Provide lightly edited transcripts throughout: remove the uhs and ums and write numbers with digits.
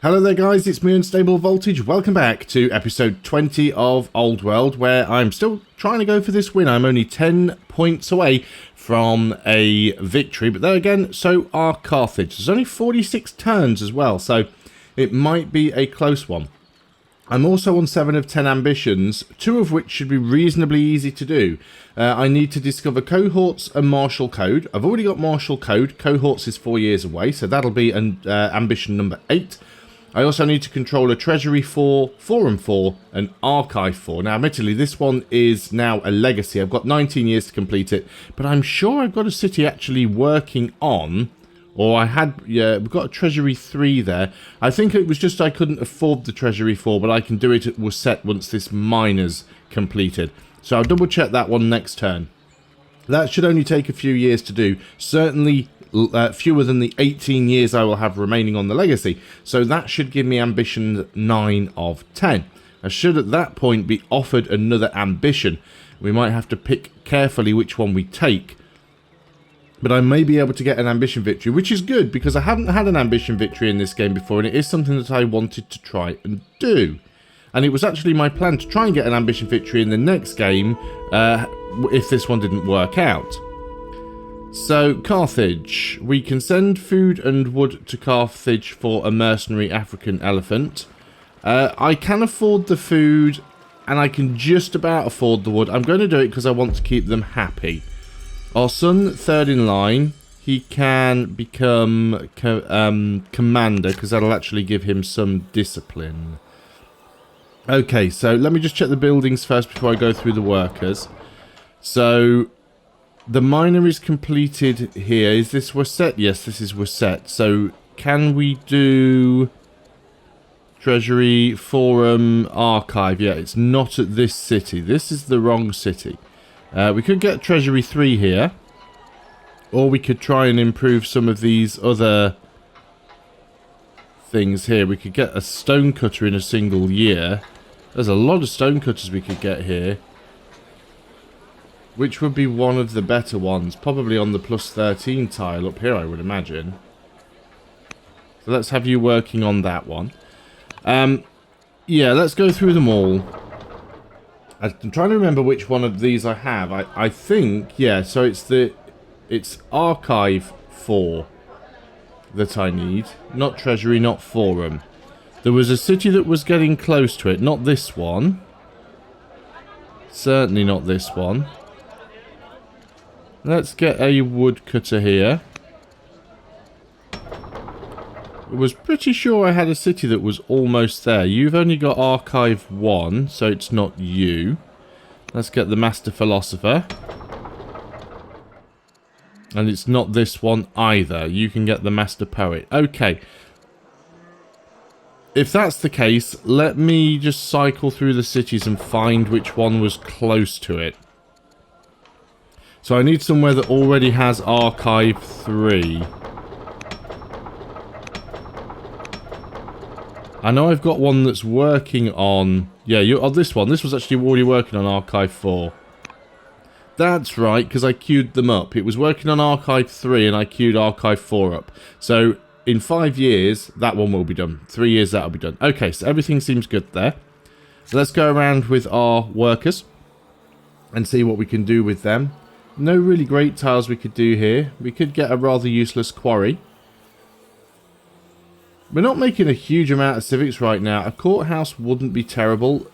Hello there guys, it's me Unstable Voltage. Welcome back to episode 20 of Old World, where I'm still trying to go for this win. I'm only 10 points away from a victory, but there again, so are Carthage. There's only 46 turns as well, so it might be a close one. I'm also on 7 of 10 ambitions, 2 of which should be reasonably easy to do. I need to discover cohorts and martial code. I've already got martial code. Cohorts is 4 years away, so that'll be an ambition number 8. I also need to control a Treasury 4, Forum 4, and Archive 4. Now, admittedly, this one is now a legacy. I've got 19 years to complete it, but I'm sure I've got a city actually working on, or I had, yeah, we've got a Treasury 3 there. I think it was just I couldn't afford the Treasury 4, but I can do it at Wasset once this miner's completed. So I'll double check that one next turn. That should only take a few years to do. Certainly fewer than the 18 years I will have remaining on the legacy. So that should give me ambition 9 of 10. I should at that point be offered another ambition. We might have to pick carefully which one we take. But I may be able to get an ambition victory, which is good because I haven't had an ambition victory in this game before, and it is something that I wanted to try and do. And it was actually my plan to try and get an ambition victory in the next game if this one didn't work out. So, Carthage. We can send food and wood to Carthage for a mercenary African elephant. I can afford the food, and I can just about afford the wood. I'm going to do it because I want to keep them happy. Our son, third in line, he can become commander, because that'll actually give him some discipline. Okay, so let me just check the buildings first before I go through the workers. So the miner is completed here. Is this Wasset? Yes, this is Wasset. So can we do Treasury, Forum, Archive? Yeah, it's not at this city. This is the wrong city. We could get Treasury 3 here. Or we could try and improve some of these other things here. We could get a stonecutter in a single year. There's a lot of stonecutters we could get here. Which would be one of the better ones. Probably on the plus 13 tile up here, I would imagine. So let's have you working on that one. Yeah, let's go through them all. I'm trying to remember which one of these I have. I think, yeah, so it's Archive 4 that I need. Not Treasury, not Forum. There was a city that was getting close to it. Not this one. Certainly not this one. Let's get a woodcutter here. I was pretty sure I had a city that was almost there. You've only got Archive 1, so it's not you. Let's get the Master Philosopher. And it's not this one either. You can get the Master Poet. Okay. If that's the case, let me just cycle through the cities and find which one was close to it. So I need somewhere that already has Archive 3. I know I've got one that's working on... Yeah, this one. This was actually already working on Archive 4. That's right, because I queued them up. It was working on Archive 3 and I queued Archive 4 up. So in 5 years, that one will be done. 3 years, that'll be done. Okay, so everything seems good there. So let's go around with our workers and see what we can do with them. No really great tiles we could do here. We could get a rather useless quarry. We're not making a huge amount of civics right now. A courthouse wouldn't be terrible.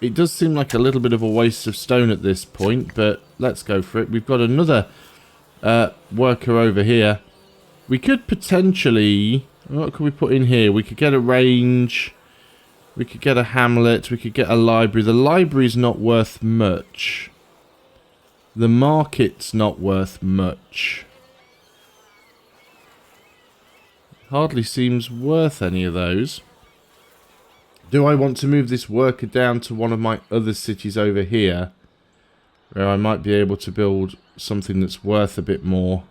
It does seem like a little bit of a waste of stone at this point, but let's go for it. We've got another worker over here. We could potentially... What could we put in here? We could get a range. We could get a hamlet. We could get a library. The library's not worth much. The market's not worth much. Hardly seems worth any of those. Do I want to move this worker down to one of my other cities over here, where I might be able to build something that's worth a bit more?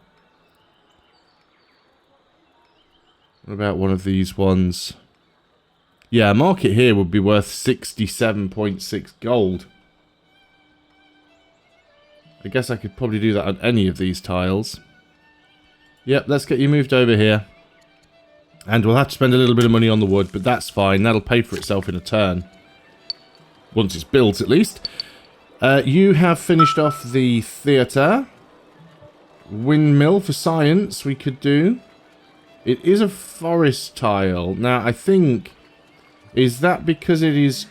What about one of these ones? Yeah, a market here would be worth 67.6 gold. I guess I could probably do that on any of these tiles. Yep, let's get you moved over here. And we'll have to spend a little bit of money on the wood, but that's fine. That'll pay for itself in a turn. Once it's built, at least. You have finished off the theatre. Windmill for science we could do. It is a forest tile. Now, I think... Is that because it is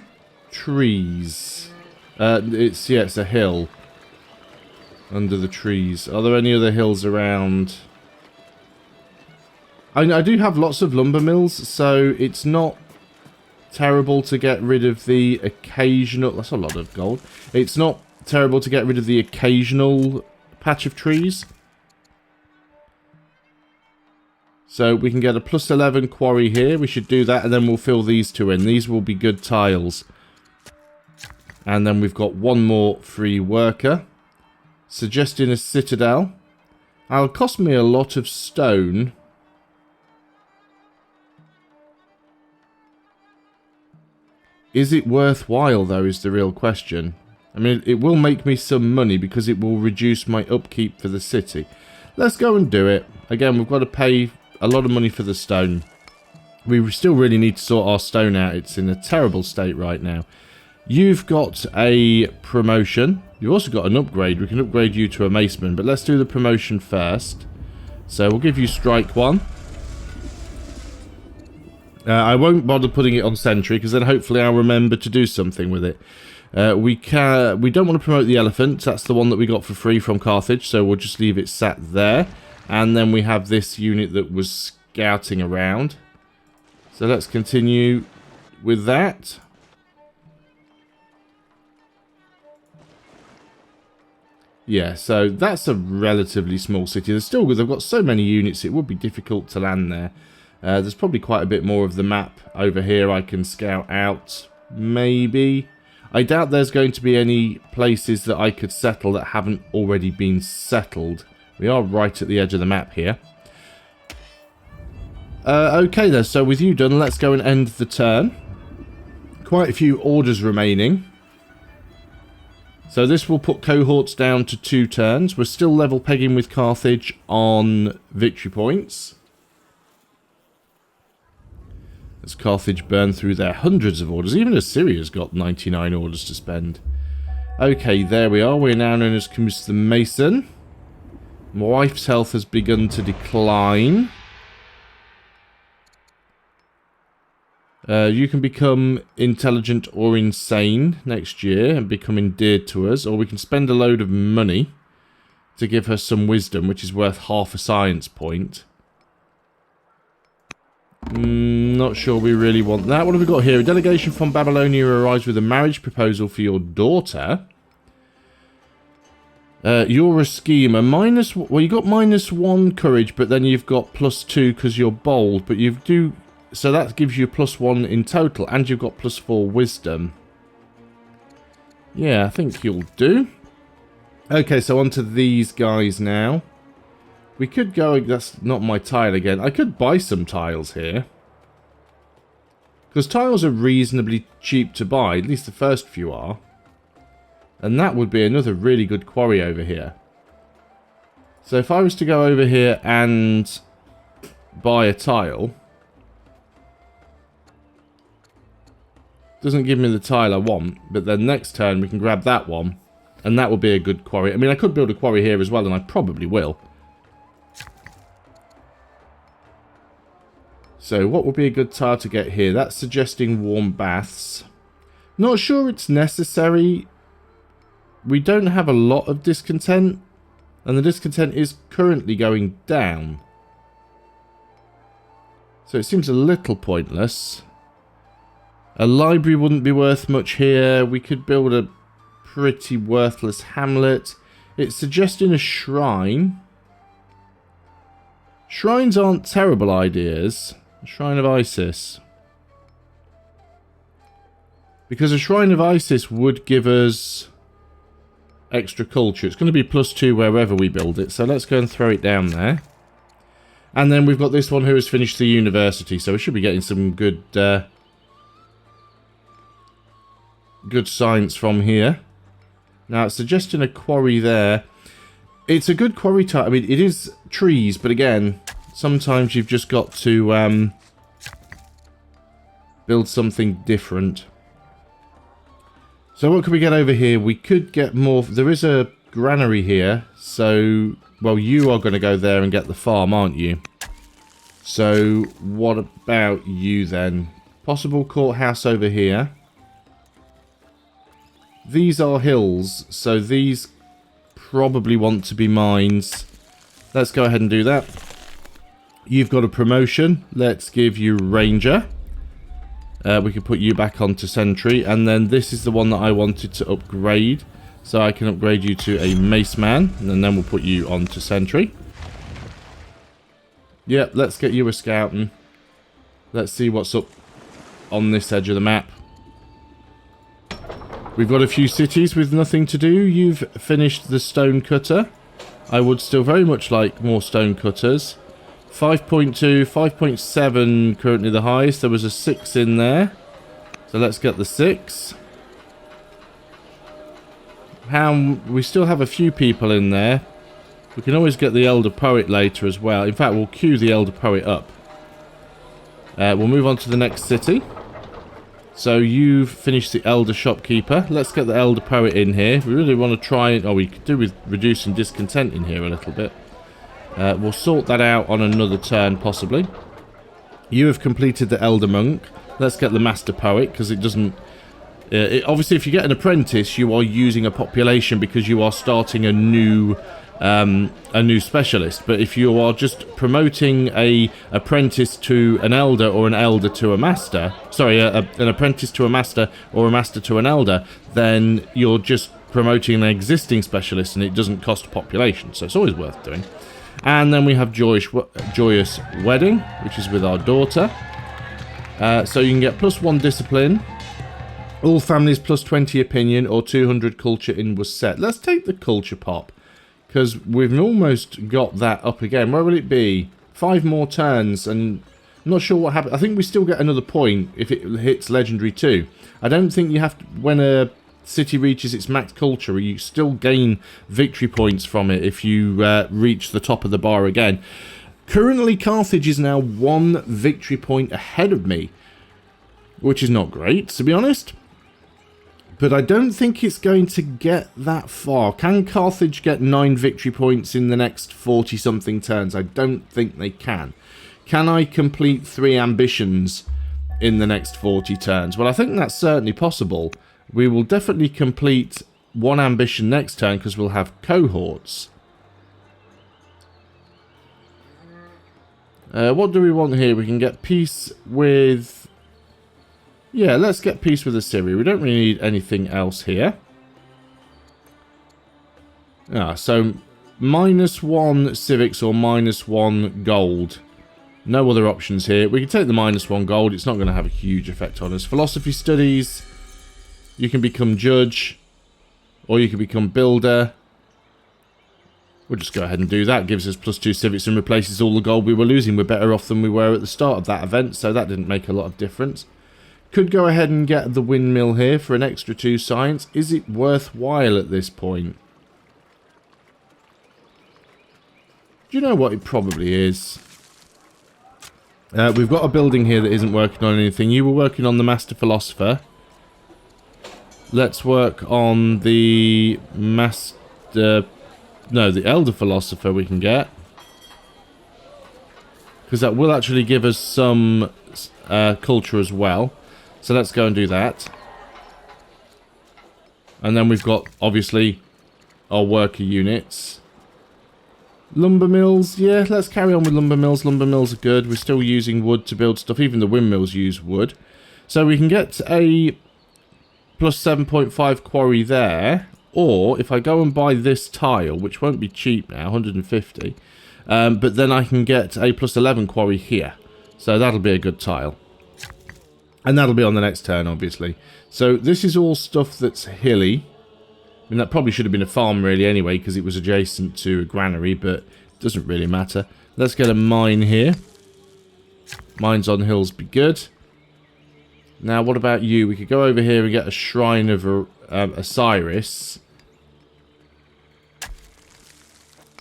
trees? It's a hill. Under the trees. Are there any other hills around? I do have lots of lumber mills, so it's not terrible to get rid of the occasional... That's a lot of gold. It's not terrible to get rid of the occasional patch of trees. So we can get a plus 11 quarry here. We should do that, and then we'll fill these two in. These will be good tiles. And then we've got one more free worker. Suggesting a citadel. It'll cost me a lot of stone. Is it worthwhile, though, is the real question. I mean, it will make me some money because it will reduce my upkeep for the city. Let's go and do it. Again, we've got to pay a lot of money for the stone. We still really need to sort our stone out. It's in a terrible state right now. You've got a promotion. You've also got an upgrade. We can upgrade you to a maceman, but let's do the promotion first. So we'll give you strike 1. I won't bother putting it on sentry because then hopefully I'll remember to do something with it. We don't want to promote the elephant. That's the one that we got for free from Carthage, so we'll just leave it sat there. And then we have this unit that was scouting around. So let's continue with that. Yeah, so that's a relatively small city. They've got so many units, it would be difficult to land there. There's probably quite a bit more of the map over here I can scout out. Maybe. I doubt there's going to be any places that I could settle that haven't already been settled. We are right at the edge of the map here. Okay then, so with you done, let's go and end the turn. Quite a few orders remaining. So this will put cohorts down to 2 turns. We're still level pegging with Carthage on victory points. As Carthage burn through their hundreds of orders. Even Assyria's got 99 orders to spend. Okay, there we are. We're now known as the Mason. My wife's health has begun to decline. You can become intelligent or insane next year and become endeared to us. Or we can spend a load of money to give her some wisdom, which is worth half a science point. Not sure we really want that. What have we got here? A delegation from Babylonia arrives with a marriage proposal for your daughter. You're a schemer. Well, you got -1 courage, but then you've got +2 because you're bold. But you do... So that gives you +1 in total, and you've got +4 wisdom. Yeah, I think you'll do. Okay, so on to these guys now. We could go... That's not my tile again. I could buy some tiles here. Because tiles are reasonably cheap to buy. At least the first few are. And that would be another really good quarry over here. So if I was to go over here and buy a tile... Doesn't give me the tile I want, but then next turn we can grab that one, and that will be a good quarry. I mean, I could build a quarry here as well, and I probably will. So what would be a good tile to get here? That's suggesting warm baths. Not sure it's necessary. We don't have a lot of discontent, and the discontent is currently going down. So it seems a little pointless. A library wouldn't be worth much here. We could build a pretty worthless hamlet. It's suggesting a shrine. Shrines aren't terrible ideas. A shrine of Isis. Because a shrine of Isis would give us extra culture. It's going to be +2 wherever we build it. So let's go and throw it down there. And then we've got this one who has finished the university. So we should be getting some good... good science from here. Now it's suggesting a quarry there. It's a good quarry type. I mean, it is trees, but again, sometimes you've just got to build something different. So what could we get over here? We could get more. There is a granary here. So, well, you are going to go there and get the farm, aren't you? So what about you then? Possible courthouse over here. These are hills, so these probably want to be mines. Let's go ahead and do that. You've got a promotion. Let's give you Ranger. We can put you back onto Sentry. And then this is the one that I wanted to upgrade. So I can upgrade you to a Mace Man. And then we'll put you onto Sentry. Yep, let's get you a Scouting. Let's see what's up on this edge of the map. We've got a few cities with nothing to do. You've finished the Stone Cutter. I would still very much like more Stone Cutters. 5.2, 5.7 currently the highest. There was a 6 in there. So let's get the 6. We still have a few people in there. We can always get the Elder Poet later as well. In fact, we'll queue the Elder Poet up. We'll move on to the next city. So you've finished the Elder Shopkeeper. Let's get the Elder Poet in here. We really want to try and... Oh, we could do with reducing discontent in here a little bit. We'll sort that out on another turn, possibly. You have completed the Elder Monk. Let's get the Master Poet, because it doesn't... obviously, if you get an apprentice, you are using a population because you are starting a new specialist. But if you are just promoting a apprentice to an elder or an elder to a master, sorry, an apprentice to a master or a master to an elder, then you're just promoting an existing specialist and it doesn't cost population. So it's always worth doing. And then we have Joyous Wedding, which is with our daughter. So you can get +1 discipline. All families +20 opinion or 200 culture in was set. Let's take the culture pop, because we've almost got that up again. Where will it be? 5 more turns, and I'm not sure what happened. I think we still get another point if it hits Legendary 2. I don't think you have to, when a city reaches its max culture, you still gain victory points from it if you reach the top of the bar again. Currently, Carthage is now 1 victory point ahead of me, which is not great, to be honest. But I don't think it's going to get that far. Can Carthage get 9 victory points in the next 40-something turns? I don't think they can. Can I complete 3 ambitions in the next 40 turns? Well, I think that's certainly possible. We will definitely complete 1 ambition next turn because we'll have cohorts. What do we want here? We can get peace with... Yeah, let's get peace with Assyria. We don't really need anything else here. So -1 civics or -1 gold. No other options here. We can take the -1 gold. It's not going to have a huge effect on us. Philosophy studies. You can become judge. Or you can become builder. We'll just go ahead and do that. Gives us +2 civics and replaces all the gold we were losing. We're better off than we were at the start of that event. So that didn't make a lot of difference. Could go ahead and get the windmill here for an extra 2 science. Is it worthwhile at this point? Do you know what? It probably is. We've got a building here that isn't working on anything. You were working on the Master Philosopher. Let's work on the Master... No, the Elder Philosopher we can get. Because that will actually give us some culture as well. So let's go and do that. And then we've got, obviously, our worker units. Lumber mills, yeah, let's carry on with lumber mills. Lumber mills are good. We're still using wood to build stuff. Even the windmills use wood. So we can get a +7.5 quarry there. Or, if I go and buy this tile, which won't be cheap now, 150. But then I can get a +11 quarry here. So that'll be a good tile. And that'll be on the next turn, obviously. So this is all stuff that's hilly. I mean, that probably should have been a farm, really, anyway, because it was adjacent to a granary, but it doesn't really matter. Let's get a mine here. Mines on hills be good. Now, what about you? We could go over here and get a Shrine of Osiris.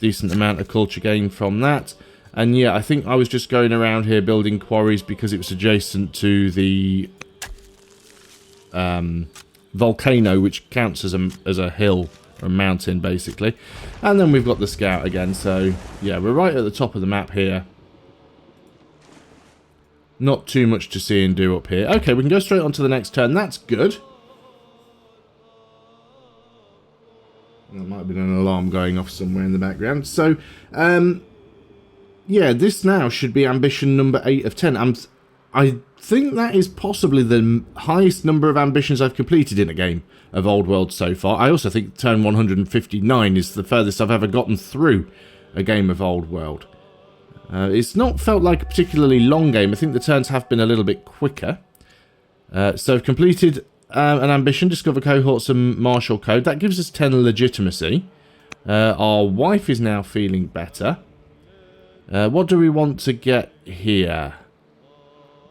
Decent amount of culture gain from that. And yeah, I think I was just going around here building quarries because it was adjacent to the volcano, which counts as a hill or a mountain, basically. And then we've got the scout again. So, yeah, we're right at the top of the map here. Not too much to see and do up here. Okay, we can go straight on to the next turn. That's good. There might have been an alarm going off somewhere in the background. So, yeah, this now should be ambition number 8 of 10. I think that is possibly the highest number of ambitions I've completed in a game of Old World so far. I also think turn 159 is the furthest I've ever gotten through a game of Old World. It's not felt like a particularly long game. I think the turns have been a little bit quicker. So I've completed an ambition, discover cohorts and martial code. That gives us 10 legitimacy. Our wife is now feeling better. What do we want to get here?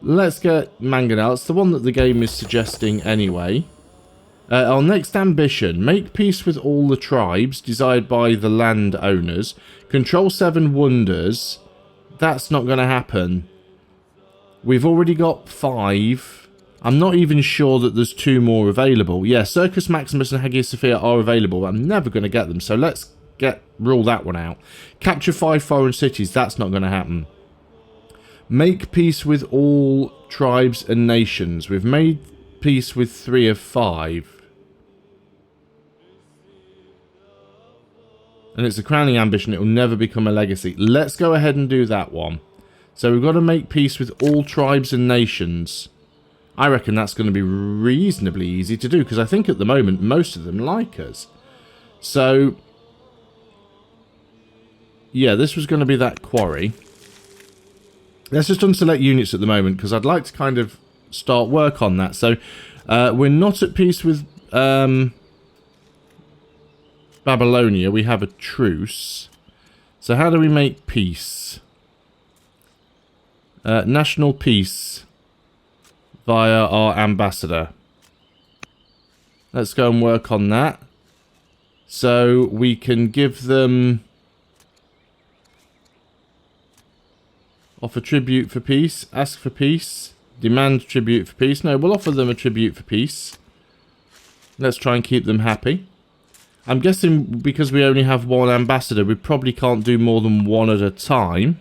Let's get Mangonel. It's the one that the game is suggesting anyway. Our next ambition, make peace with all the tribes desired by the landowners. Control 7 wonders. That's not going to happen. We've already got 5. I'm not even sure that there's 2 more available. Yeah, Circus Maximus and Hagia Sophia are available. I'm never going to get them, so let's rule that one out. Capture 5 foreign cities. That's not going to happen. Make peace with all tribes and nations. We've made peace with 3 of 5. And it's a crowning ambition. It will never become a legacy. Let's go ahead and do that one. So we've got to make peace with all tribes and nations. I reckon that's going to be reasonably easy to do, because I think at the moment most of them like us. So, yeah, this was going to be that quarry. Let's just unselect units at the moment, because I'd like to kind of start work on that. So, we're not at peace with Babylonia. We have a truce. So how do we make peace? National peace via our ambassador. Let's go and work on that. So we can give them... Offer tribute for peace. Ask for peace. Demand tribute for peace. No, we'll offer them a tribute for peace. Let's try and keep them happy. I'm guessing because we only have 1 ambassador, we probably can't do more than 1 at a time.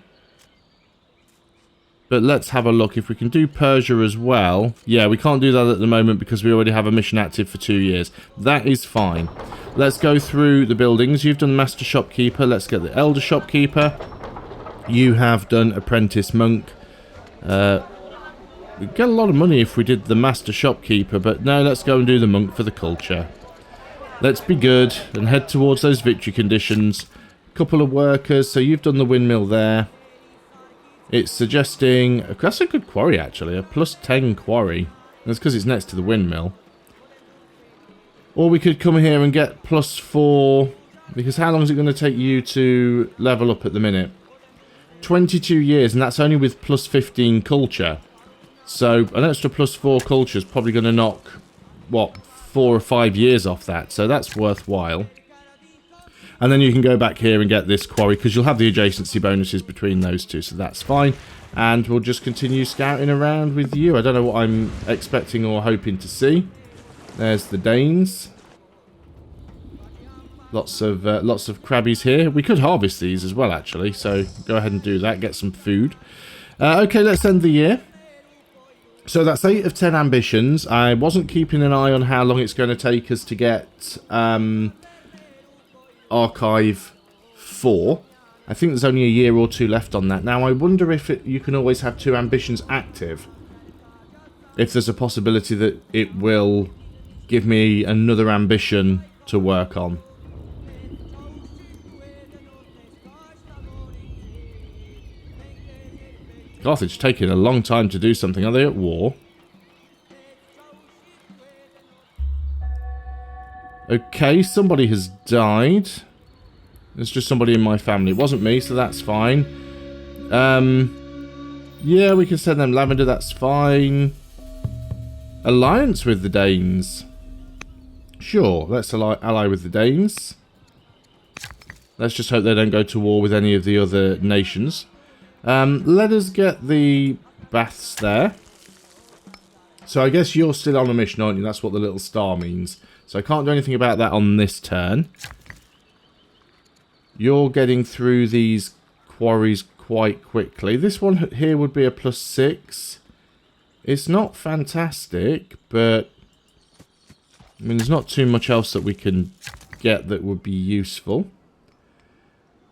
But let's have a look. If we can do Persia as well. Yeah, we can't do that at the moment because we already have a mission active for 2 years. That is fine. Let's go through the buildings. You've done Master Shopkeeper. Let's get the Elder Shopkeeper. You have done Apprentice Monk. We'd get a lot of money if we did the Master Shopkeeper, but no, let's go and do the Monk for the culture. Let's be good and head towards those victory conditions. Couple of workers, so you've done the windmill there. It's suggesting... That's a good quarry, actually. A plus 10 quarry. That's because it's next to the windmill. Or we could come here and get plus 4... Because how long is it going to take you to level up at the minute? 22 years, and that's only with plus 15 culture. So an extra plus 4 culture is probably going to knock, what, 4 or 5 years off that. So that's worthwhile. And then you can go back here and get this quarry, because you'll have the adjacency bonuses between those two, so that's fine. And we'll just continue scouting around with you. I don't know what I'm expecting or hoping to see. There's the Danes. Lots of crabbies here. We could harvest these as well, actually. So go ahead and do that. Get some food. Okay, let's end the year. So that's 8 of 10 ambitions. I wasn't keeping an eye on how long it's going to take us to get Archive 4. I think there's only a year or 2 left on that. Now, I wonder if you can always have 2 ambitions active. If there's a possibility that it will give me another ambition to work on. Carthage taking a long time to do something. Are they at war? Okay, somebody has died. It's just somebody in my family. It wasn't me, so that's fine. Yeah, we can send them lavender. That's fine. Alliance with the Danes. Sure, let's ally with the Danes. Let's just hope they don't go to war with any of the other nations. Let us get the baths there. So I guess you're still on a mission, aren't you? That's what the little star means. So I can't do anything about that on this turn. You're getting through these quarries quite quickly. This one here would be a +6. It's not fantastic, but I mean, there's not too much else that we can get that would be useful.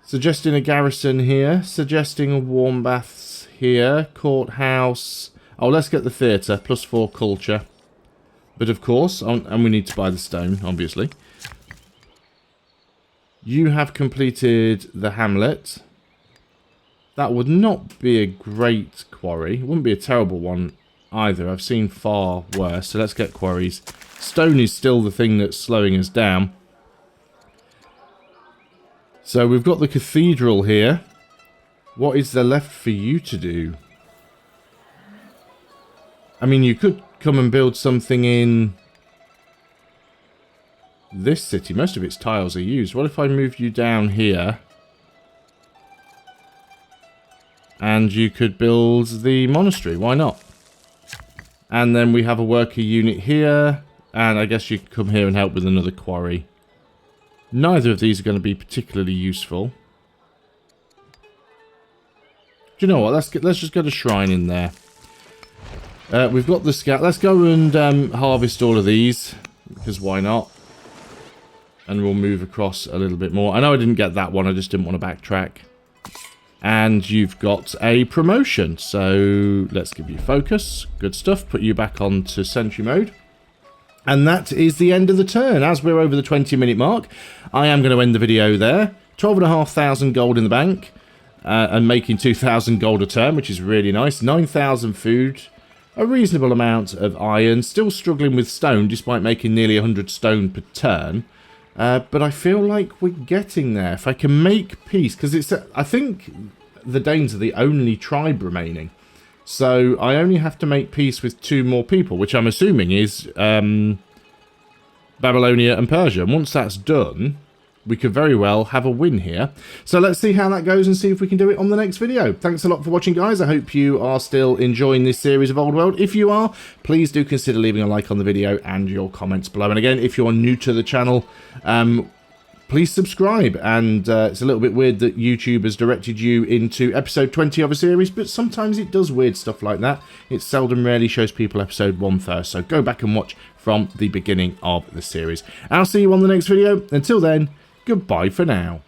Suggesting a garrison here. Suggesting a warm baths here. Courthouse. Oh, let's get the theatre. +4 culture. But of course, and we need to buy the stone, obviously. You have completed the hamlet. That would not be a great quarry. It wouldn't be a terrible one either. I've seen far worse. So let's get quarries. Stone is still the thing that's slowing us down. So we've got the cathedral here. What is there left for you to do? I mean, you could come and build something in this city. Most of its tiles are used. What if I moved you down here? And you could build the monastery. Why not? And then we have a worker unit here. And I guess you could come here and help with another quarry. Neither of these are going to be particularly useful. Do you know what? Let's just get a shrine in there. We've got the scout. Let's go and harvest all of these, because why not? And we'll move across a little bit more. I know I didn't get that one. I just didn't want to backtrack. And you've got a promotion. So let's give you focus. Good stuff. Put you back onto sentry mode. And that is the end of the turn. As we're over the 20-minute mark, I am going to end the video there. 12,500 gold in the bank. And making 2,000 gold a turn, which is really nice. 9,000 food. A reasonable amount of iron. Still struggling with stone, despite making nearly 100 stone per turn. But I feel like we're getting there. If I can make peace, because it's, I think the Danes are the only tribe remaining. So I only have to make peace with 2 more people, which I'm assuming is Babylonia and Persia. And once that's done, we could very well have a win here. So let's see how that goes and see if we can do it on the next video. Thanks a lot for watching, guys. I hope you are still enjoying this series of Old World. If you are, please do consider leaving a like on the video and your comments below. And again, if you're new to the channel, please subscribe. And it's a little bit weird that YouTube has directed you into episode 20 of a series, but sometimes it does weird stuff like that. It rarely shows people episode 1 first. So go back and watch from the beginning of the series. I'll see you on the next video. Until then, goodbye for now.